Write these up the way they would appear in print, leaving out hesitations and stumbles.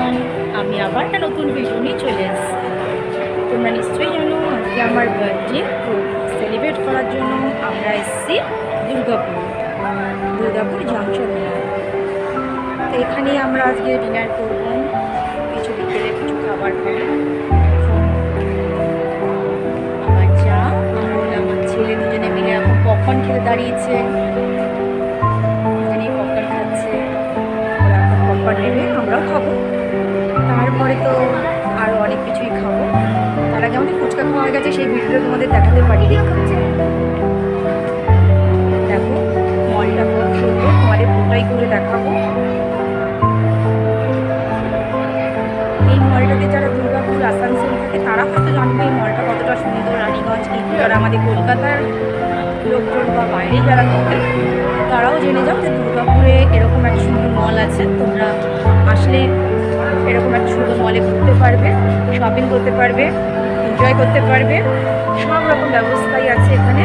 Everyone, আমি আবার একটা নতুন ভিডিও নিয়ে চলে এসেছি। তোমরা নিশ্চয়ই জানো আজকে আমার বার্থডে সেলিব্রেট করার জন্য আমরা এসেছি দুর্গাপুর জাংশন মল। তো এখানে আমরা আজকে ডিনার করব, কিছু বিকেলে কিছু খাবার খাবো। আমার চা আর আমার ছেলে দুজনে মিলে এখন পপকর্ন খেতে দাঁড়িয়েছে। পপকর্ন খাচ্ছে, ওরা এখন পপকর্ন নেবে, আমরাও খাবো। তারপরে তো আরও অনেক কিছুই খাবো। তার আগে আমাদের ফুচকা খাওয়া গেছে, সেই ভিডিওটা তোমাদের দেখাতে পারি। দেখো মলটা খুব সুন্দর, তোমাদের পুরোটাই ঘুরে দেখাবো। এই মলটাতে যারা দুর্গাপুর আসানসোল থাকে তারা হয়তো জানবে এই মলটা কতটা সুন্দর। রানীগঞ্জ কিন্তু যারা আমাদের কলকাতার লোকজন বা বাইরে যারা থাকে তারাও জেনে যাও যে দুর্গাপুরে এরকম একটা সুন্দর মল আছে। তোমরা আসলে এরকম একটা সুন্দর মলে ঘুরতে পারবে, শপিং করতে পারবে, এনজয় করতে পারবে, সব রকম ব্যবস্থাই আছে এখানে।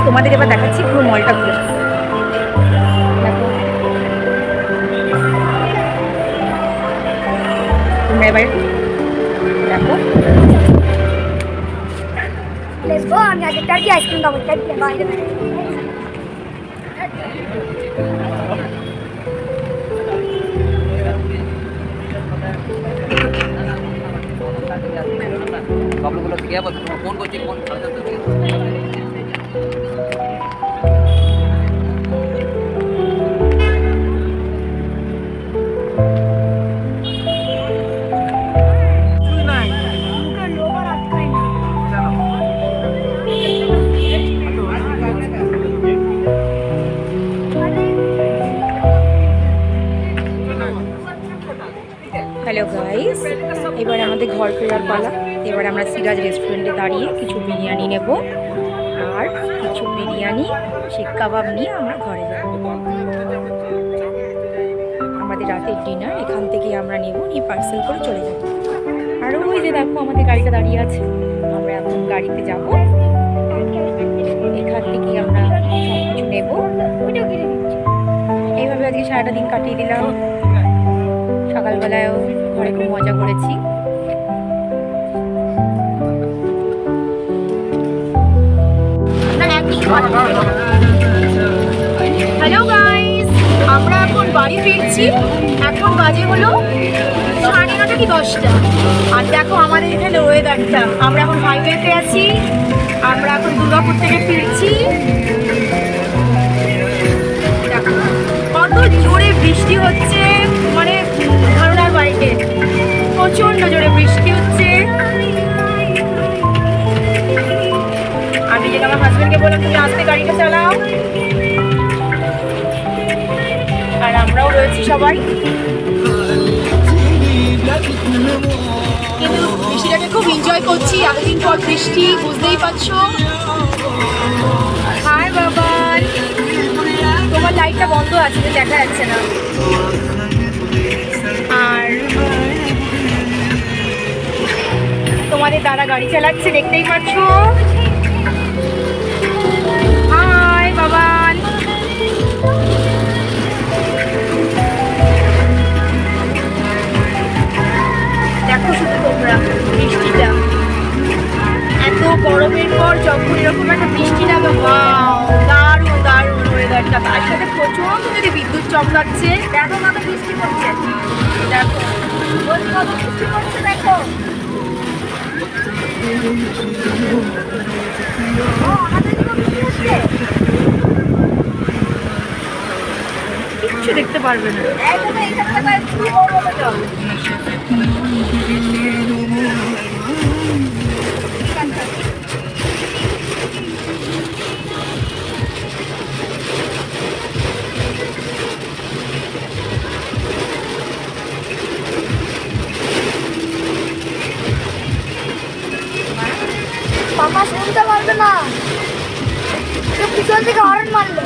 তোমাদের এবার দেখাচ্ছি পুরো মলটা ঘুরে। তোমরা এবার দেখো, আমি আগে টার্কি আইসক্রিম খাবো। টার্কি বাইরে ফোন করছি, ফোন হ্যালো গাইস, এবার আমাদের ঘর ফেরার পালা। এবার আমরা সিরাজ রেস্টুরেন্টে দাঁড়িয়ে কিছু বিরিয়ানি নেব, আর কিছু বিরিয়ানি শিক কাবাব নিয়ে আমরা ঘরে যাব। আমাদের রাতের ডিনার এখান থেকে আমরা নেব, নিয়ে পার্সেল করে চলে যাব। আর ওই যে দেখো আমাদের গাড়িটা দাঁড়িয়ে আছে, আমরা এখন গাড়িতে যাব। এখান থেকে আমরা সব কিছু নেব। এইভাবে আজকে সারাটা দিন কাটিয়ে দিলাম। সকালবেলায়ও ঘরে খুব মজা করেছি। হ্যালো গাইস, আমরা এখন বাড়ি ফিরছি। এখন বাজে হলো 9:30 কি 10টা। আর দেখো আমাদের এখানে ওয়েদারটা, আমরা এখন হাইওয়েতে আছি। আমরা এখন দুর্গাপুর থেকে ফিরছি। দেখো কত জোরে বৃষ্টি হচ্ছে, মানে ধারণার বাইরে। প্রচন্ড জোরে বৃষ্টি হচ্ছে। আমি যেটা আমার হাজবেন্ডকে বললাম তুমি আস্তে গাড়িটা চালাও, আর আমরাও রয়েছি সবাই। কিন্তু বৃষ্টিটাকে খুব এনজয় করছি। এতদিন পর বৃষ্টি, বুঝতেই পারছো। হাই বাবা, তোমার লাইটটা বন্ধ আছে, দেখা যাচ্ছে না। আর তোমাদের দাদা গাড়ি চালাচ্ছে, দেখতেই পাচ্ছ। এরকম একটা বৃষ্টি নামে দারুণ দারুণ ওয়েদারটা, তার সাথে প্রচন্ড যদি বিদ্যুৎ চমকাচ্ছে। দেখো কত বৃষ্টি পড়ছে, দেখো কত বৃষ্টি পড়ছে, দেখো কিচ্ছু দেখতে পারবে না। পাপা শুনতে পারবে না, পিছন থেকে হর্ন মারলে।